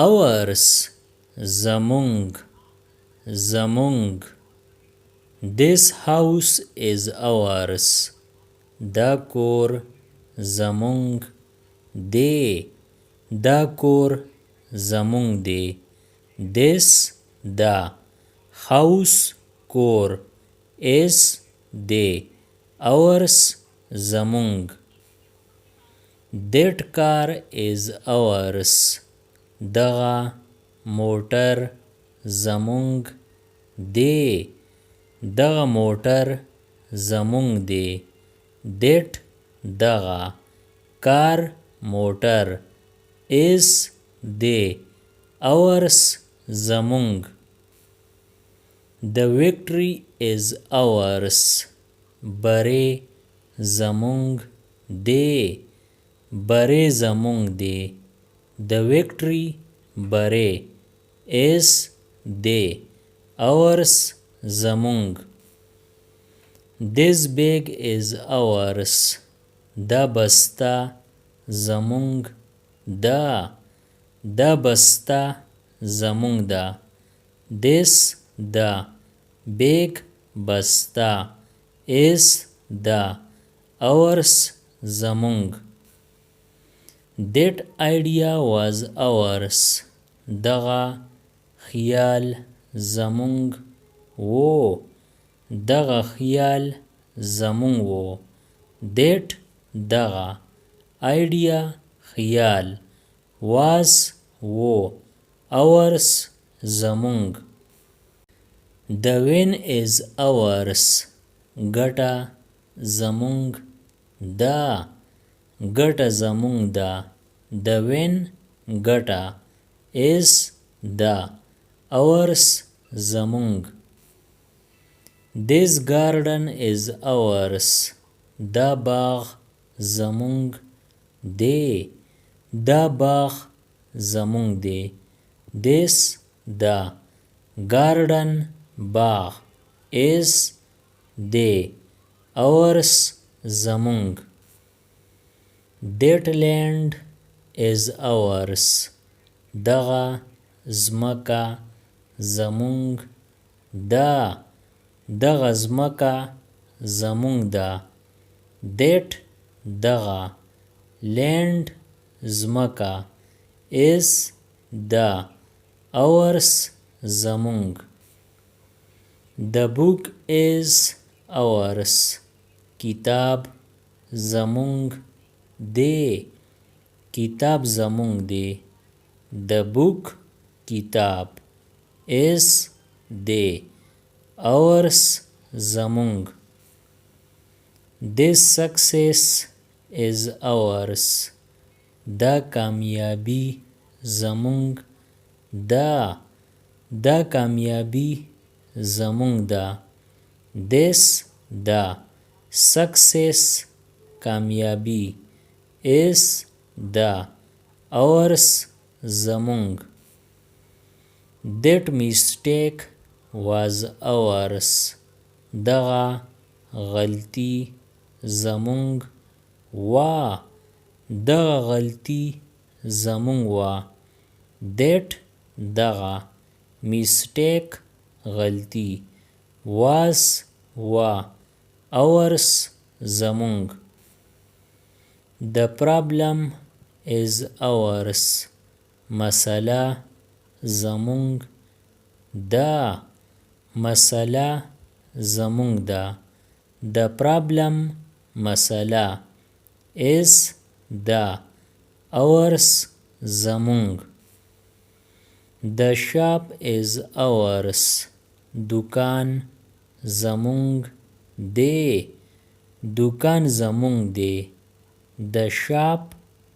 ours زمونږ زمونږ This house is ours دا کور زمونږ دی دا کور زمونږ دی This دا house کور is دی ours زمونږ That car is ours دغه موټر زمونږ دی دغه موټر زمونږ دی That دغه car موټر is دی ours زمونږ The victory is ours بری زمونږ دی بری زمونږ دی The victory بری is دی ours زمونږ This bag is ours دا بسته زمونږ دا بسته زمونږ ده This دا bag بسته is دا ours زمونږ That idea was ours دغه خیال زمونږ و دغه خیال زمونږ و That دغه idea خیال was و ours زمونږ The win is ours ګټه زمونږ ده ګټه زمونږ ده The win ګټه is ده ours زمونږ This garden is ours دا باغ زمونږ دی دا باغ زمونږ دی This دا garden باغ is دی ours زمونږ That land is ours دغه ځمکه زمونږ ده دغه ځمکه زمونږ ده That دغه land ځمکه is ده ours زمونږ The book is ours کتاب زمونږ دی کتاب زمونږ دی The book کتاب is دی ours زمونږ This success is ours دا کامیابی زمونږ دا کامیابی زمونږ ده This دا success کامیابی is دا ours زمونږ That mistake was ours دغه غلطی زمونږ وا دغه غلطی زمونږ وا That دغه mistake غلطی was وا ours زمونږ The problem is ours مسله زمونږ ده مسله زمونږ ده The problem مسله is ده ours زمونږ The shop is ours دکان زمونږ دی دکان زمونږ دی The shop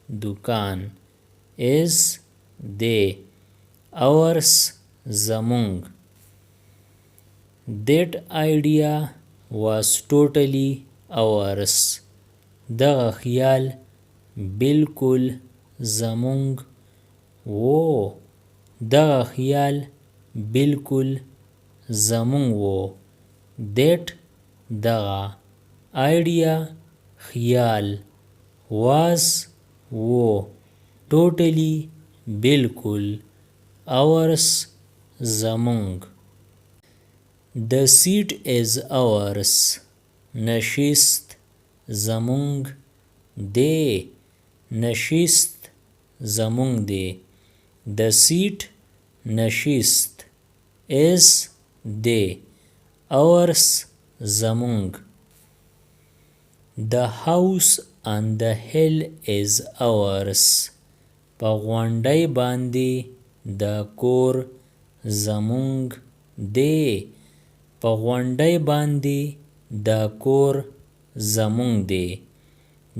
دکان is دی ours زمونږ That idea was totally ours دغه خیال بالکل زمونږ و دغه خیال بالکل زمونږ و That دغه idea خیال was و totally بالکل ours زمونږ. The seat is ours. نشست زمونږ دی. نشست زمونږ دی. The seat نشست is دی. ours زمونږ. The house on the hill is ours. په غونډۍ باندې د کور زمونږ دی. په غونډۍ باندې د کور زمونږ دی.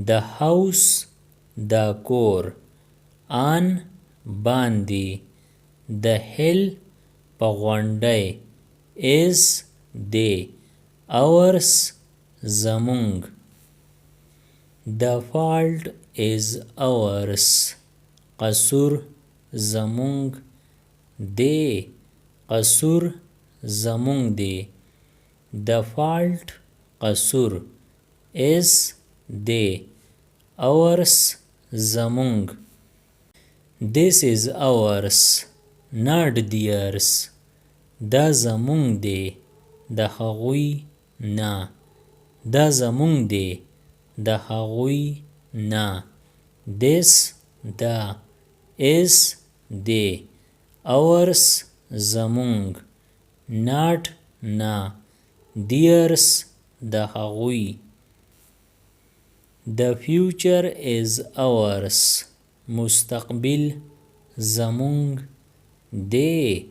The house د کور on باندې the hill په غونډۍ is دی. ours زمونږ. The fault is ours. قصور زمونږ دی. قصور زمونږ دی. The fault قصور is دی. ours زمونږ. This is ours not theirs. دا زمونږ دی د هغوی نه. دا زمونږ دی د هغوی نه. This دا is دی. ours زمونږ. not نه. theirs د هغوی. The future is ours. مستقبل زمونږ دی.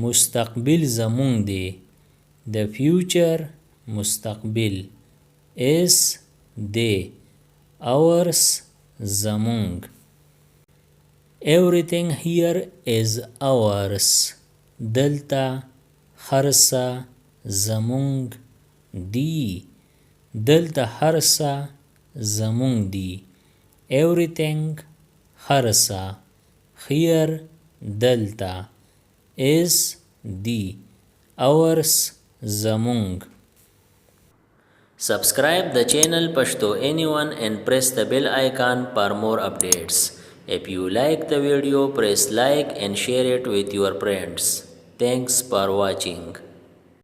مستقبل زمونږ دی. The future مستقبل is دی. ours زمونږ. Everything here is ours. دلته هر څه زمونږ دی. دلته هر څه زمونږ دی. Everything هر څه. here دلته is دی. ours زمونږ. Subscribe the channel Pashto Anyone and press the bell icon for more updates. If you like the video, press like and share it with your friends. Thanks for watching.